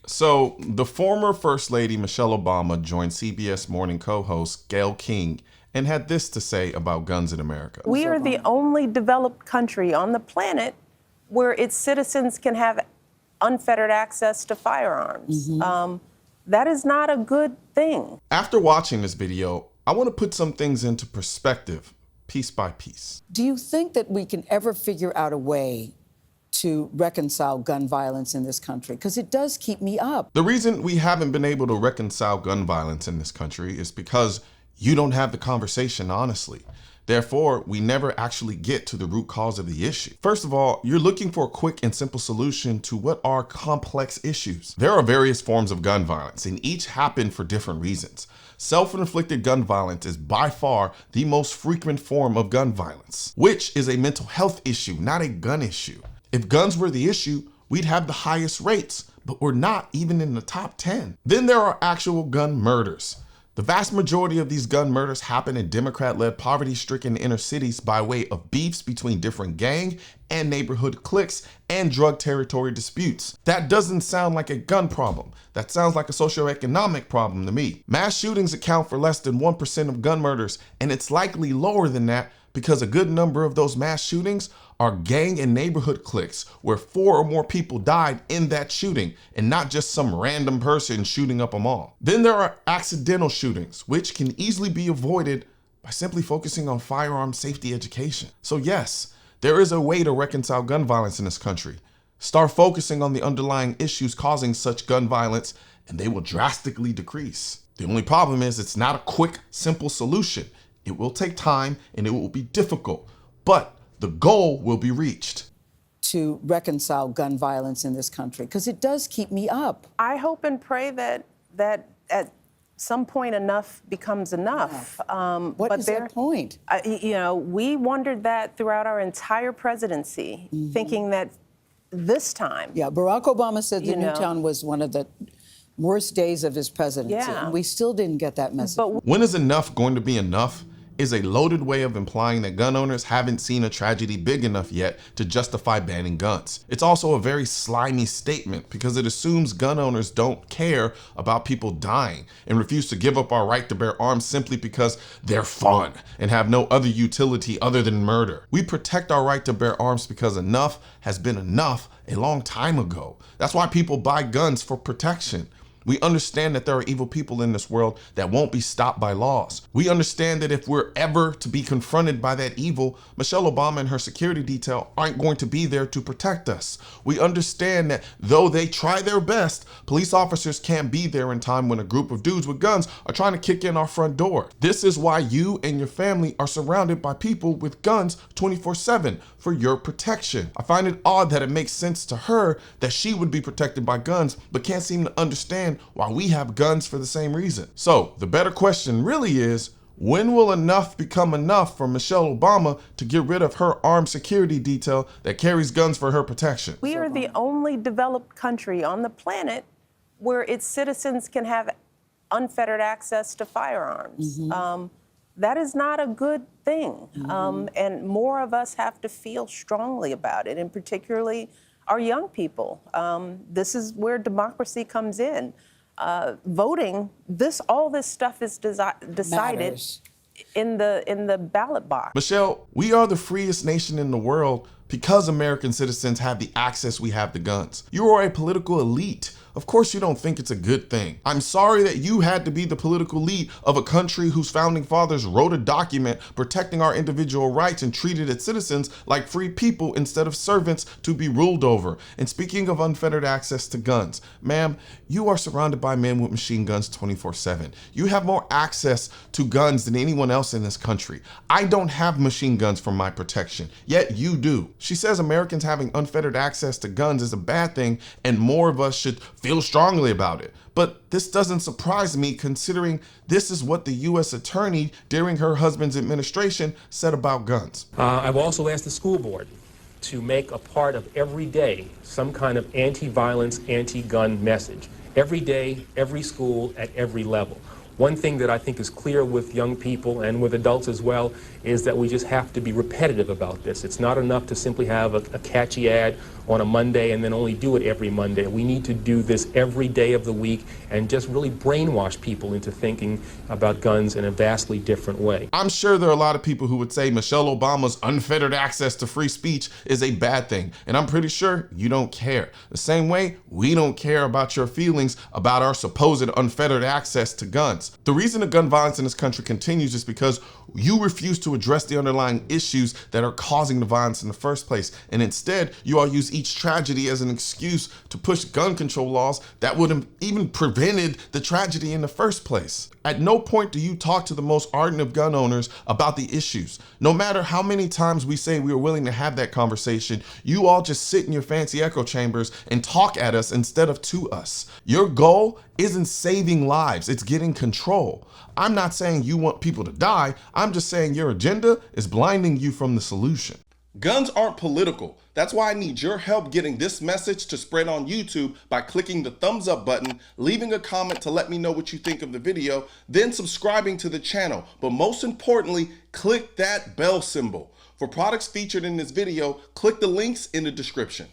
So, the former First Lady Michelle Obama joined CBS Morning co-host Gayle King and had this to say about guns in America. We are the only developed country on the planet where its citizens can have unfettered access to firearms. That is not a good thing. After watching this video, I want to put some things into perspective, piece by piece. Do you think that we can ever figure out a way to reconcile gun violence in this country? Because it does keep me up. The reason we haven't been able to reconcile gun violence in this country is because you don't have the conversation honestly. Therefore, we never actually get to the root cause of the issue. First of all, you're looking for a quick and simple solution to what are complex issues. There are various forms of gun violence, and each happen for different reasons. Self-inflicted gun violence is by far the most frequent form of gun violence, which is a mental health issue, not a gun issue. If guns were the issue, we'd have the highest rates, but we're not even in the top 10. Then there are actual gun murders. The vast majority of these gun murders happen in Democrat-led poverty-stricken inner cities by way of beefs between different gang and neighborhood cliques and drug territory disputes. That doesn't sound like a gun problem. That sounds like a socioeconomic problem to me. Mass shootings account for less than 1% of gun murders, and it's likely lower than that because a good number of those mass shootings are gang and neighborhood cliques where 4 or more people died in that shooting and not just some random person shooting up a mall. Then there are accidental shootings, which can easily be avoided by simply focusing on firearm safety education. So yes, there is a way to reconcile gun violence in this country. Start focusing on the underlying issues causing such gun violence and they will drastically decrease. The only problem is it's not a quick, simple solution. It will take time and it will be difficult, but the goal will be reached. To reconcile gun violence in this country, because it does keep me up. I hope and pray that at some point enough becomes enough. What is that point? We wondered that throughout our entire presidency, thinking that this time. Yeah, Barack Obama said that Newtown was one of the worst days of his presidency, and we still didn't get that message. But when is enough going to be enough is a loaded way of implying that gun owners haven't seen a tragedy big enough yet to justify banning guns. It's also a very slimy statement because it assumes gun owners don't care about people dying and refuse to give up our right to bear arms simply because they're fun and have no other utility other than murder. We protect our right to bear arms because enough has been enough a long time ago. That's why people buy guns, for protection. We understand that there are evil people in this world that won't be stopped by laws. We understand that if we're ever to be confronted by that evil, Michelle Obama and her security detail aren't going to be there to protect us. We understand that though they try their best, police officers can't be there in time when a group of dudes with guns are trying to kick in our front door. This is why you and your family are surrounded by people with guns 24/7 for your protection. I find it odd that it makes sense to her that she would be protected by guns, but can't seem to understand why we have guns for the same reason. So the better question really is, when will enough become enough for Michelle Obama to get rid of her armed security detail that carries guns for her protection? We are the only developed country on the planet where its citizens can have unfettered access to firearms. That is not a good thing. And more of us have to feel strongly about it, and particularly our young people. This is where democracy comes in. Voting, all this stuff is decided in the ballot box. Michelle, we are the freest nation in the world because American citizens have the access we have to guns. You are a political elite. Of course you don't think it's a good thing. I'm sorry that you had to be the political lead of a country whose founding fathers wrote a document protecting our individual rights and treated its citizens like free people instead of servants to be ruled over. And speaking of unfettered access to guns, ma'am, you are surrounded by men with machine guns 24/7. You have more access to guns than anyone else in this country. I don't have machine guns for my protection, yet you do. She says Americans having unfettered access to guns is a bad thing and more of us should feel strongly about it. But this doesn't surprise me considering this is what the U.S. attorney during her husband's administration said about guns. I've also asked the school board to make a part of every day some kind of anti-violence, anti-gun message. Every day, every school, at every level. One thing that I think is clear with young people and with adults as well is that we just have to be repetitive about this. It's not enough to simply have a catchy ad on a Monday and then only do it every Monday. We need to do this every day of the week and just really brainwash people into thinking about guns in a vastly different way. I'm sure there are a lot of people who would say Michelle Obama's unfettered access to free speech is a bad thing, and I'm pretty sure you don't care. The same way we don't care about your feelings about our supposed unfettered access to guns. The reason the gun violence in this country continues is because you refuse to address the underlying issues that are causing the violence in the first place, and instead you all use each tragedy as an excuse to push gun control laws that would have even prevented the tragedy in the first place. At no point do you talk to the most ardent of gun owners about the issues. No matter how many times we say we are willing to have that conversation, you all just sit in your fancy echo chambers and talk at us instead of to us. Your goal isn't saving lives, it's getting control. I'm not saying you want people to die, I'm just saying your agenda is blinding you from the solution. Guns aren't political. That's why I need your help getting this message to spread on YouTube by clicking the thumbs up button, leaving a comment to let me know what you think of the video, then subscribing to the channel. But most importantly, click that bell symbol. For products featured in this video, click the links in the description.